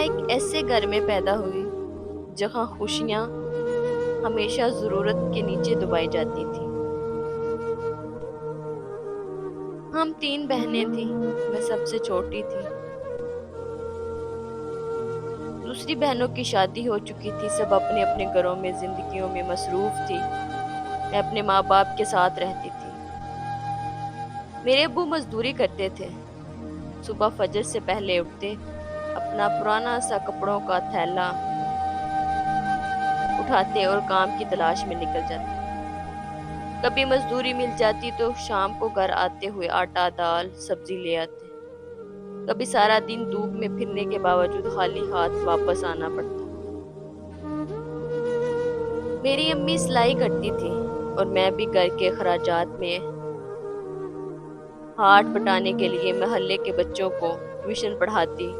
ایک ایسے گھر میں پیدا ہوئی جہاں خوشیاں ہمیشہ ضرورت کے نیچے دبائی جاتی تھی۔ ہم 3 بہنیں تھیں، میں سب سے چھوٹی تھی۔ دوسری بہنوں کی شادی ہو چکی تھی، سب اپنے اپنے گھروں میں زندگیوں میں مصروف تھی۔ میں اپنے ماں باپ کے ساتھ رہتی تھی۔ میرے ابو مزدوری کرتے تھے، صبح فجر سے پہلے اٹھتے، اپنا پرانا سا کپڑوں کا تھیلا اٹھاتے اور کام کی تلاش میں نکل جاتے۔ کبھی مزدوری مل جاتی تو شام کو گھر آتے ہوئے آٹا دال سبزی لے آتے۔ کبھی سارا دن دھوپ میں پھرنے کے باوجود خالی ہاتھ واپس آنا پڑتا۔ میری امی سلائی کرتی تھی اور میں بھی گھر کے اخراجات میں ہاتھ بٹانے کے لیے محلے کے بچوں کو ٹیوشن پڑھاتی،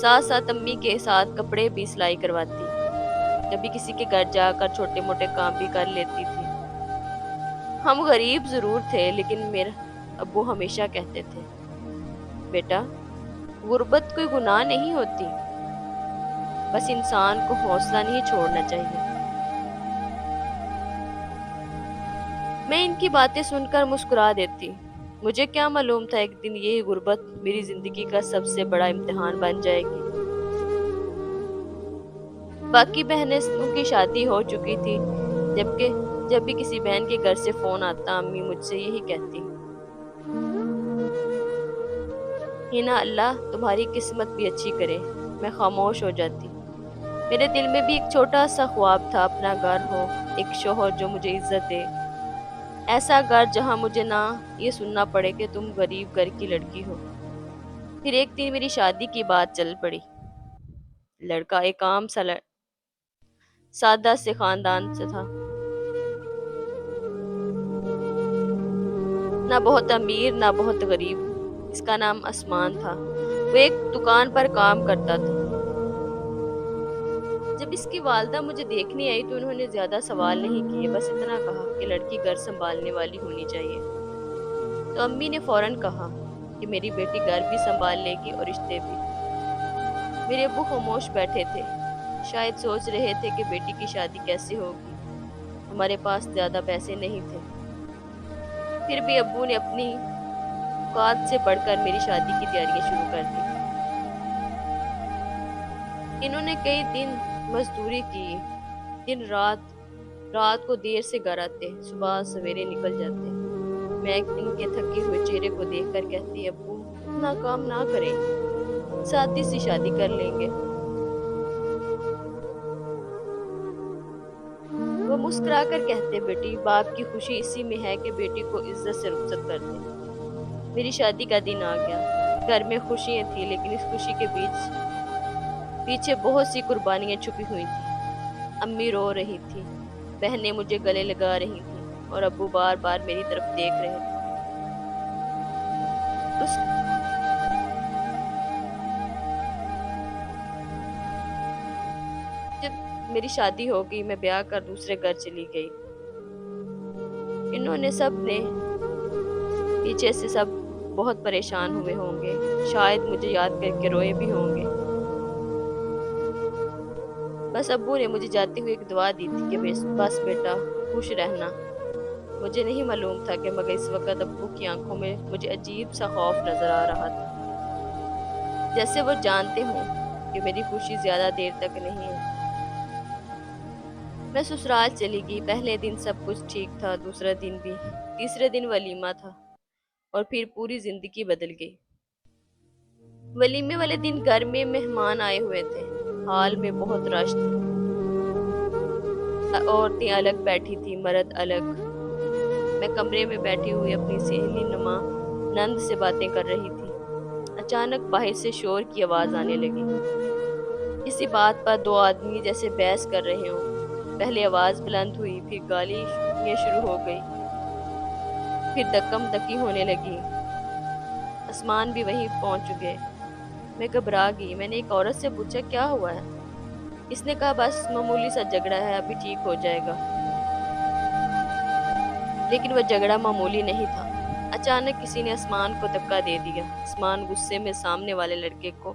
ساتھ ساتھ امی کے ساتھ کپڑے بھی سلائی کرواتی۔ کبھی کسی کے گھر جا کر چھوٹے موٹے کام بھی کر لیتی تھی۔ ہم غریب ضرور تھے لیکن میرے ابو ہمیشہ کہتے تھے، بیٹا غربت کوئی گناہ نہیں ہوتی، بس انسان کو حوصلہ نہیں چھوڑنا چاہیے۔ میں ان کی باتیں سن کر مسکرا دیتی۔ مجھے کیا معلوم تھا ایک دن یہی غربت میری زندگی کا سب سے بڑا امتحان بن جائے گی۔ باقی بہنوں کی شادی ہو چکی تھی، جبکہ جب بھی کسی بہن کے گھر سے فون آتا امی مجھ سے یہی کہتی، ہینا اللہ تمہاری قسمت بھی اچھی کرے۔ میں خاموش ہو جاتی۔ میرے دل میں بھی ایک چھوٹا سا خواب تھا، اپنا گھر ہو، ایک شوہر جو مجھے عزت دے، ایسا گھر جہاں مجھے نہ یہ سننا پڑے کہ تم غریب گھر کی لڑکی ہو۔ پھر ایک دن میری شادی کی بات چل پڑی۔ لڑکا ایک عام سا سادہ سے خاندان سے تھا، نہ بہت امیر نہ بہت غریب۔ اس کا نام آسمان تھا۔ وہ ایک دکان پر کام کرتا تھا۔ جب اس کی والدہ مجھے دیکھنے آئی تو انہوں نے زیادہ سوال نہیں کیے، بس اتنا کہا کہ لڑکی گھر سنبھالنے والی ہونی چاہیے۔ تو امی نے فوراً کہا کہ میری بیٹی گھر بھی سنبھال لے گی اور رشتے بھی۔ میرے ابو خاموش بیٹھے تھے، شاید سوچ رہے تھے کہ بیٹی کی شادی کیسے ہوگی۔ ہمارے پاس زیادہ پیسے نہیں تھے، پھر بھی ابو نے اپنی اوقات سے بڑھ کر میری شادی کی تیاریاں شروع کر دی۔ انہوں نے کئی دن مزدوری کی، دن رات کو دیر سے گھر آتے، صبح سویرے نکل جاتے۔ میں ان کے تھکے ہوئے چہرے کو دیکھ کر کہتی، ابو اتنا کام نہ کریں، سادی سی شادی کر لیں گے۔ وہ مسکرا کر کہتے، بیٹی باپ کی خوشی اسی میں ہے کہ بیٹی کو عزت سے رخصت کر دے۔ میری شادی کا دن آ گیا۔ گھر میں خوشیاں تھیں لیکن اس خوشی کے پیچھے بہت سی قربانیاں چھپی ہوئی تھیں۔ امی رو رہی تھی، بہنیں مجھے گلے لگا رہی تھیں اور ابو بار بار میری طرف دیکھ رہے تھے۔ اس جب میری شادی ہو گئی میں بیاہ کر دوسرے گھر چلی گئی۔ انہوں نے سب نے پیچھے سے سب بہت پریشان ہوئے ہوں گے، شاید مجھے یاد کر کے روئے بھی ہوں گے۔ بس ابو نے مجھے جاتے ہوئے ایک دعا دی تھی کہ بس بیٹا خوش رہنا۔ مجھے نہیں معلوم تھا کہ مگر اس وقت ابو کی آنکھوں میں مجھے عجیب سا خوف نظر آ رہا تھا، جیسے وہ جانتے ہوں کہ میری خوشی زیادہ دیر تک نہیں ہے۔ میں سسرال چلی گئی۔ پہلے دن سب کچھ ٹھیک تھا، دوسرا دن بھی، تیسرے دن ولیمہ تھا اور پھر پوری زندگی بدل گئی۔ ولیمے والے دن گھر میں مہمان آئے ہوئے تھے، ہال میں بہت رش تھا، عورتیں الگ بیٹھی تھی، مرد الگ۔ میں کمرے میں بیٹھی ہوئی اپنی سہیلی نما نند سے باتیں کر رہی تھی۔ اچانک باہر سے شور کی آواز آنے لگی، کسی بات پر دو آدمی جیسے بحث کر رہے ہوں۔ پہلے آواز بلند ہوئی، پھر گالیاں شروع ہو گئی، پھر دکم دکی ہونے لگی۔ آسمان بھی وہیں پہنچ گئے۔ میں گھبرا گئی۔ میں نے ایک عورت سے پوچھا، کیا ہوا ہے؟ اس نے کہا، بس معمولی سا جھگڑا ہے، ابھی ٹھیک ہو جائے گا۔ لیکن وہ جھگڑا معمولی نہیں تھا۔ اچانک کسی نے آسمان کو دھکا دے دیا۔ آسمان غصے میں سامنے والے لڑکے کو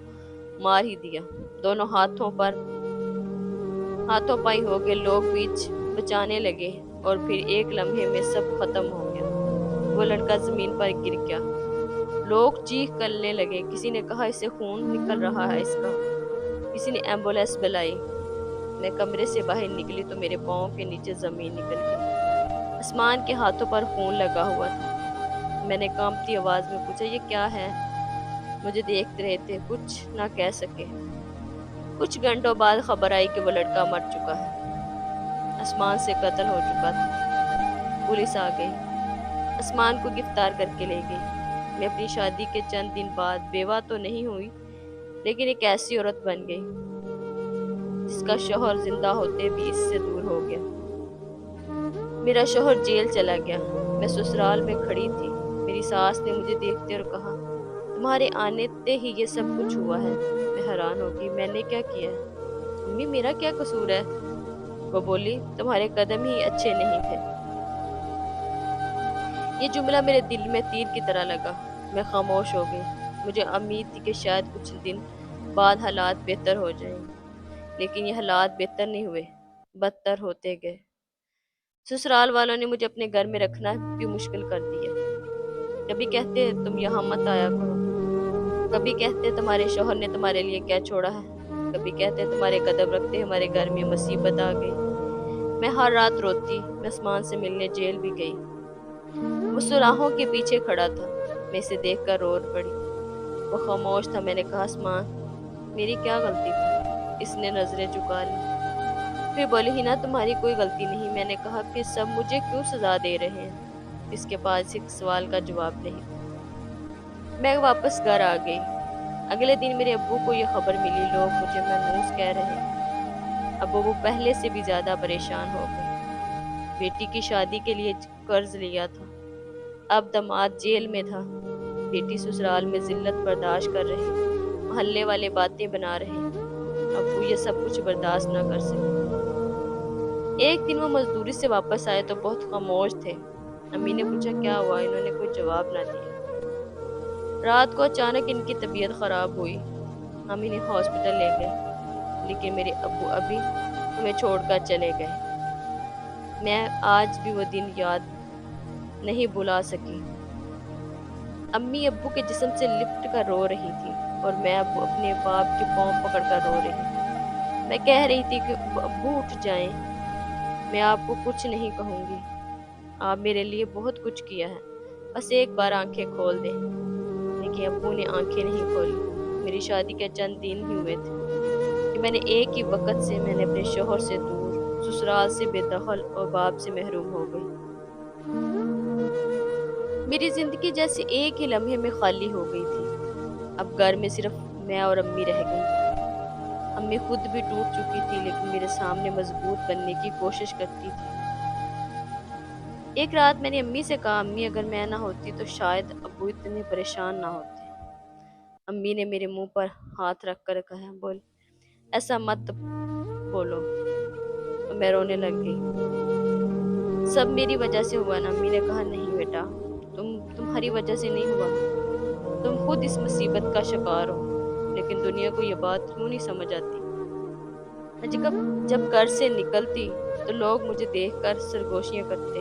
मार ही दिया। दोनों हाथों पाई हो गए। लोग बीच बचाने लगे और फिर एक लम्हे में सब खत्म हो गया। वो लड़का जमीन पर गिर गया। लोग चीख करने लगे। किसी ने कहा इसे खून निकल रहा है इसका। किसी ने एम्बुलेंस बुलाई। मैं कमरे से बाहर निकली तो मेरे पाँव के नीचे जमीन निकल गई। आसमान के हाथों पर खून लगा हुआ था। मैंने कांपती आवाज में पूछा ये क्या है। मुझे देखते रहे थे, कुछ ना कह सके। कुछ घंटों बाद खबर आई कि वो लड़का मर चुका है, आसमान से कत्ल हो चुका था। पुलिस आ गई, आसमान को गिरफ्तार करके ले गई। मैं अपनी शादी के चंद दिन बाद बेवा तो नहीं हुई, लेकिन एक ऐसी औरत बन गई जिसका शौहर जिंदा होते भी इससे दूर हो गया। मेरा शौहर जेल चला गया। मैं ससुराल में खड़ी थी। मेरी सास ने मुझे देखते और कहा तुम्हारे आने ते ही ये सब कुछ हुआ है। मैं हैरान हो गई, मैंने क्या किया है? अम्मी मेरा क्या कसूर है? वो बोली तुम्हारे कदम ही अच्छे नहीं थे। ये जुमला मेरे दिल में तीर की तरह लगा। मैं खामोश हो गई। मुझे उम्मीद थी कि शायद कुछ दिन बाद हालात बेहतर हो जाएंगे, लेकिन ये हालात बेहतर नहीं हुए, बदतर होते गए। ससुराल वालों ने मुझे अपने घर में रखना भी मुश्किल कर दिया। कभी कहते तुम यहाँ मत आया करो, कभी कहते तुम्हारे शौहर ने तुम्हारे लिए क्या छोड़ा है, कभी कहते तुम्हारे कदम रखते हमारे घर में मुसीबत आ गई। मैं हर रात रोती। मैं आसमान से मिलने जेल भी गई। वो सुराहों के पीछे खड़ा था। मैं इसे देखकर रो पड़ी। वो खामोश था। मैंने कहा आसमान मेरी क्या गलती थी? इसने नजरें झुका ली। फिर बोली ही ना तुम्हारी कोई गलती नहीं। मैंने कहा फिर सब मुझे क्यों सजा दे रहे हैं? इसके पास एक सवाल का जवाब नहीं था। मैं वापस घर आ गई। अगले दिन मेरे अब्बू को ये खबर मिली। लोग मुझे मनहूस कह रहे हैं। अब वो पहले से भी ज्यादा परेशान हो गए। बेटी की शादी के लिए कर्ज लिया था। अब दामाद जेल में था। बेटी ससुराल में जिल्लत बर्दाश्त कर रही। मोहल्ले वाले बातें बना रहे। अब वो ये सब कुछ बर्दाश्त ना कर सके। एक दिन वो मजदूरी से वापस आए तो बहुत खामोश थे। अम्मी ने पूछा क्या हुआ? इन्होंने कोई जवाब ना दिया। रात को अचानक इनकी तबीयत खराब हुई। हम इन्हें हॉस्पिटल ले गए, लेकिन मेरे अब्बू अभी हमें छोड़कर चले गए। मैं आज भी वो दिन याद नहीं भुला सकी। अम्मी अब्बू के जिस्म से लिपट कर रो रही थी और मैं अब्बू अपने बाप के पांव पकड़कर रो रही थी। मैं कह रही थी कि अब्बू उठ जाएं, मैं आपको कुछ नहीं कहूंगी। आप मेरे लिए बहुत कुछ किया है, बस एक बार आंखें खोल दें। लेकिन अब्बू ने आंखें नहीं खोली। मेरी शादी के चंद दिन ही हुए थे कि मैंने एक ही वक्त से मैंने अपने शोहर से दूर, ससुराल से बेदखल और बाप से महरूम हो गई। मेरी जिंदगी जैसे एक ही लम्हे में खाली हो गई थी। अब घर में सिर्फ मैं और अम्मी रह गई। अम्मी खुद भी टूट चुकी थी, लेकिन मेरे सामने मजबूत बनने की कोशिश करती थी। एक रात मैंने अम्मी से कहा अम्मी अगर मैं ना होती तो शायद अब्बू इतने परेशान ना होते। अम्मी ने मेरे मुंह पर हाथ रख कर कहा बोल ऐसा मत बोलो। तो मैं रोने लग गई। सब मेरी वजह से हुआ ना? अम्मी ने कहा नहीं बेटा, तुम्हारी वजह से नहीं हुआ। तुम खुद इस मुसीबत का शिकार हो, लेकिन दुनिया को ये बात क्यों नहीं समझ आती। मैं जब घर से निकलती तो लोग मुझे देखकर सरगोशियां करते।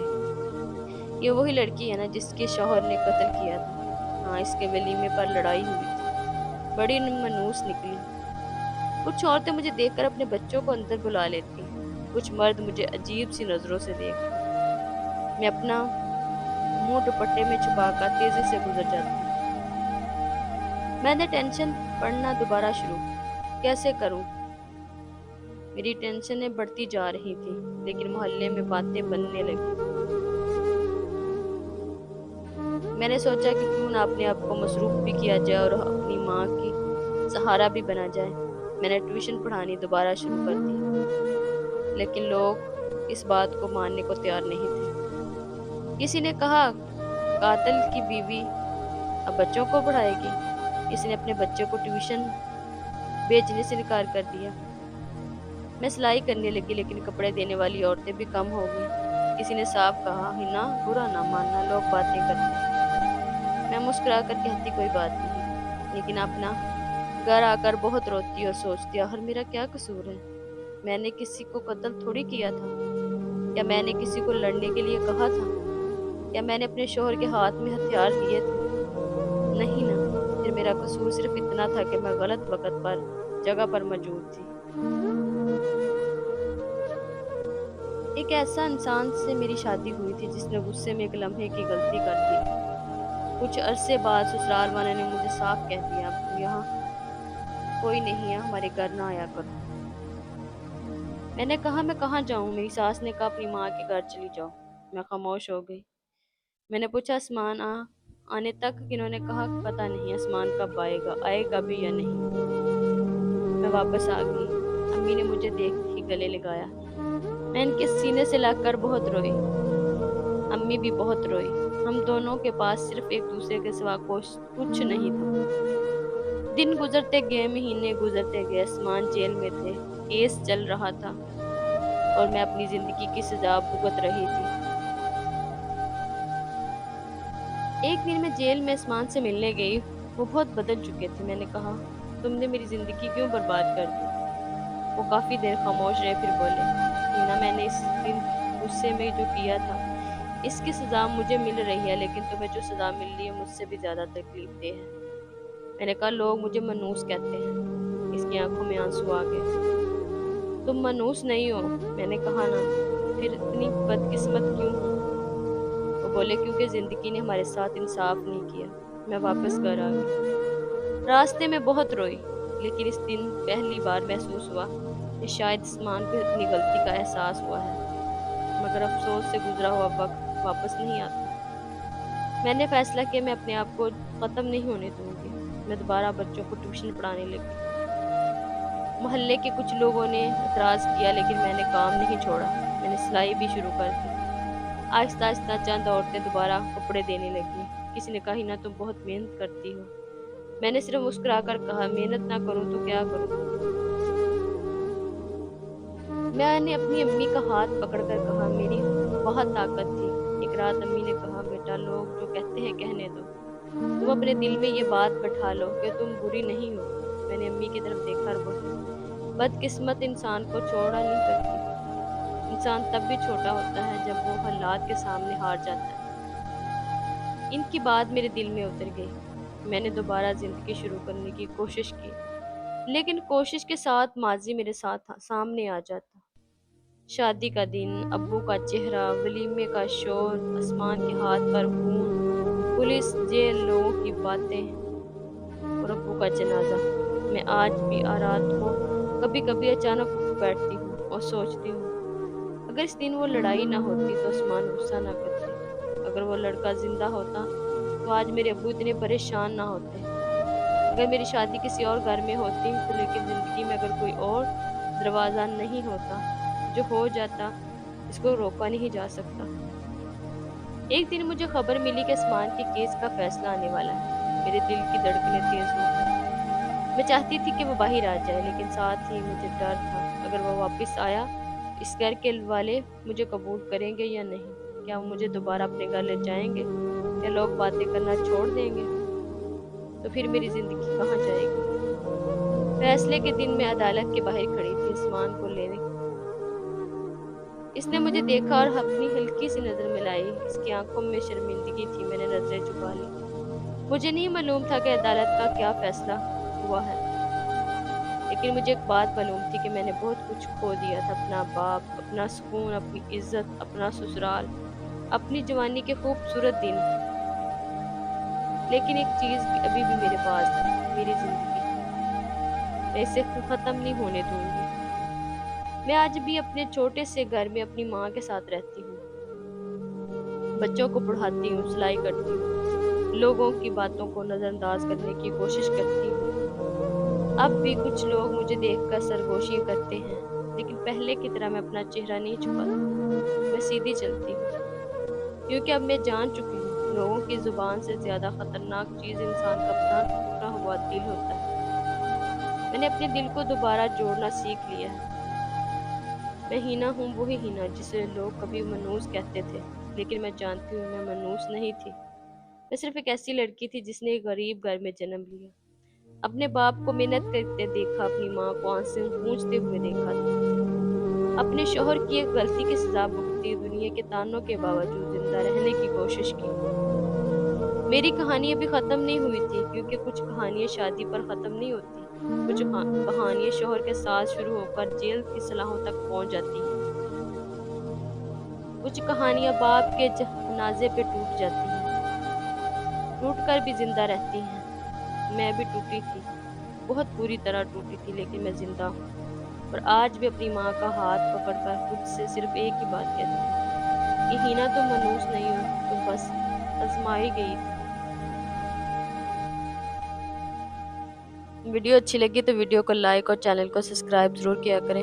ये वही लड़की है ना जिसके शौहर ने कत्ल किया था। हाँ, इसके वलीमे पर लड़ाई हुई थी। बड़ी मनूस निकली। कुछ औरतें मुझे देखकर अपने बच्चों को अंदर बुला लेती। कुछ मर्द मुझे अजीब सी नजरों से देखते। मैं अपना मुंह दुपट्टे में छुपाकर तेजी से गुजर जाती। मैंने टेंशन पढ़ना दोबारा शुरू कैसे करूं? मेरी टेंशनें बढ़ती जा रही थी, लेकिन मोहल्ले में बातें बनने लगी। मैंने सोचा कि क्यों ना अपने आप को मसरूफ भी किया जाए और अपनी माँ की सहारा भी बना जाए। मैंने ट्यूशन पढ़ानी दोबारा शुरू कर दी, लेकिन लोग इस बात को मानने को तैयार नहीं थे। किसी ने कहा कातिल की बीवी अब बच्चों को पढ़ाएगी। किसी ने अपने बच्चों को ट्यूशन भेजने से इनकार कर दिया। मैं सिलाई करने लगी, लेकिन कपड़े देने वाली औरतें भी कम हो गई। किसी ने साफ कहा हिना बुरा ना मानना, लोग बातें करते हैं। मैं मुस्कुरा कर कहती कोई बात नहीं, लेकिन अपना घर आकर बहुत रोती और सोचती, आखिर मेरा क्या कसूर है? मैंने किसी को कत्ल थोड़ी किया था। क्या मैंने किसी को लड़ने के लिए कहा था? क्या मैंने अपने शोहर के हाथ में हथियार दिए थे? नहीं ना। फिर मेरा कसूर सिर्फ इतना था कि मैं गलत वक्त पर जगह पर मौजूद थी। एक ऐसा इंसान से मेरी शादी हुई थी जिसने गुस्से में एक लम्हे की गलती कर दी। कुछ अरसे बाद ससुराल वाले ने मुझे साफ कह दिया, अब तुम यहाँ कोई नहीं है, हमारे घर ना आया करो। मैंने कहा, मैं कहाँ जाऊँ? मेरी सास ने कहा, अपनी माँ के घर चली जाओ। मैं खामोश हो गई। मैंने पूछा, आसमान आने तक? इन्होंने कहा, पता नहीं आसमान कब आएगा, आएगा भी या नहीं। मैं वापस आ गई। अम्मी ने मुझे देखते ही गले लगाया। मैं इनके सीने से लगकर बहुत रोई। अम्मी भी बहुत रोई। हम दोनों के पास सिर्फ एक दूसरे के सिवा कुछ नहीं था। दिन गुजरते गए, महीने गुजरते गए, आसमान जेल में थे, केस चल रहा था और मैं अपनी जिंदगी की सजा भुगत रही थी। एक दिन मैं जेल में आसमान से मिलने गई। वो बहुत बदल चुके थे। मैंने कहा, तुमने मेरी जिंदगी क्यों बर्बाद कर दी? वो काफी देर खामोश रहे, फिर बोले, हीना, मैंने इस दिन गुस्से में जो किया था, इसकी सजा मुझे मिल रही है, लेकिन तुम्हें जो सजा मिल रही है मुझसे भी ज्यादा तकलीफ दे है। मैंने कहा, लोग मुझे मनूस कहते हैं। इसकी आंखों में आंसू आ गए। तुम मनूस नहीं हो। मैंने कहा ना। फिर इतनी बदकिस्मत क्यों हूँ? वो बोले, क्योंकि जिंदगी ने हमारे साथ इंसाफ नहीं किया। मैं वापस घर आ गई। रास्ते में बहुत रोई, लेकिन इस दिन पहली बार महसूस हुआ कि शायद आसमान को अपनी गलती का एहसास हुआ है, मगर अफसोस से गुजरा हुआ वक्त वापस नहीं आता। मैंने फैसला किया, मैं अपने आप को खत्म नहीं होने दूंगी। मैं दोबारा बच्चों को ट्यूशन पढ़ाने लगी। मोहल्ले के कुछ लोगों ने एतराज़ किया, लेकिन मैंने काम नहीं छोड़ा। मैंने सिलाई भी शुरू कर दी। आहिस्ता आहिस्ता चंद औरतें दोबारा कपड़े देने लगी। किसी ने कहा, हिना, तुम बहुत मेहनत करती हो। मैंने सिर्फ मुस्कुराकर कहा, मेहनत ना करूं तो क्या करूं? मैंने अपनी अम्मी का हाथ पकड़कर कहा, मेरी बहुत ताकत थी। एक रात अम्मी ने कहा, बेटा, लोग जो कहते हैं कहने दो। तुम अपने दिल में ये बात बैठा लो कि तुम बुरी नहीं हो। मैंने अम्मी की तरफ देखा और बोली, बदकिस्मत इंसान को छोड़ा नहीं करती। इंसान तब भी छोटा होता है जब वो हालात के सामने हार जाता है। इनकी बात मेरे दिल में उतर गई। मैंने दोबारा जिंदगी शुरू करने की कोशिश की, लेकिन कोशिश के साथ माजी मेरे साथ सामने आ जाता। शादी का दिन, अब्बू का चेहरा, वलीमे का शोर, आसमान के हाथ पर खून, पुलिस, जेल, लोगों की बातें और अब्बू का जनाजा। मैं आज भी रात को कभी कभी अचानक उठ बैठती हूँ और सोचती हूँ, अगर इस दिन वो लड़ाई ना होती तो आसमान गुस्सा ना करते। अगर वो लड़का जिंदा होता तो आज मेरे अब्बू इतने परेशान ना होते। अगर मेरी शादी किसी और घर में होती तो, लेकिन जिंदगी में अगर कोई और दरवाजा नहीं होता, जो हो जाता, इसको रोका नहीं जा सकता। एक दिन मुझे खबर मिली कि आसमान के केस का फैसला आने वाला है। मेरे दिल की धड़कनें तेज हो गई। मैं चाहती थी कि वो बाहर आ जाए, लेकिन साथ ही मुझे डर था, अगर वो वापस आया तो इस घर के वाले मुझे कबूल करेंगे या नहीं? क्या वो मुझे दोबारा अपने घर ले जाएंगे या लोग बातें करना छोड़ देंगे? तो फिर मेरी जिंदगी कहाँ जाएगी? फैसले के दिन मैं अदालत के बाहर खड़ी थी, आसमान को लेने। इसने मुझे देखा और अपनी हल्की सी नजर मिलाई। इसकी आंखों में शर्मिंदगी थी। मैंने नजरें झुका ली। मुझे नहीं मालूम था कि अदालत का क्या फैसला हुआ है, लेकिन मुझे एक बात मालूम थी कि मैंने बहुत कुछ खो दिया था, अपना बाप, अपना सुकून, अपनी इज्जत, अपना ससुराल, अपनी जवानी के खूबसूरत दिन। लेकिन एक चीज अभी भी मेरे पास है, मेरी जिंदगी। मैं इसे खत्म नहीं होने दूंगी। मैं आज भी अपने छोटे से घर में अपनी माँ के साथ रहती हूँ, बच्चों को पढ़ाती हूँ, सिलाई करती हूँ, लोगों की बातों को नजरअंदाज करने की कोशिश करती हूँ। अब भी कुछ लोग मुझे देखकर सरगोशी करते हैं, लेकिन पहले की तरह मैं अपना चेहरा नहीं छुपाती। मैं सीधी चलती हूँ, क्योंकि अब मैं जान चुकी हूँ, लोगों की जुबान से ज्यादा खतरनाक चीज इंसान का अपना टूटा हुआ दिल होता है। मैंने अपने दिल को दोबारा जोड़ना सीख लिया है। मैं हीना हूँ, वही हीना जिसे लोग कभी मनूस कहते थे, लेकिन मैं जानती हूँ मैं मनूस नहीं थी। मैं सिर्फ एक ऐसी लड़की थी जिसने एक गरीब घर में जन्म लिया, अपने बाप को मिन्नत करते देखा, अपनी माँ को आंसू पूंछते हुए देखा, अपने शौहर की एक गलती की सजा भुगती, दुनिया के तानों के बावजूद जिंदा रहने की कोशिश की। मेरी कहानी अभी खत्म नहीं हुई थी, क्योंकि कुछ कहानियां शादी पर खत्म नहीं होती। कुछ कहानियां शौहर के साथ शुरू होकर जेल की सलाखों तक पहुंच जाती हैं। कुछ कहानियां बाप के जनाजे पे टूट जाती हैं, टूट कर भी जिंदा रहती हैं। मैं भी टूटी थी, बहुत बुरी तरह टूटी थी, लेकिन मैं जिंदा हूँ। और आज भी अपनी माँ का हाथ पकड़कर खुद से सिर्फ एक ही बात कहती हूँ कि हीना, तुम मनूस नहीं हो, तुम बस आजमाई गई थी। वीडियो अच्छी लगी तो वीडियो को लाइक और चैनल को सब्सक्राइब जरूर किया करें।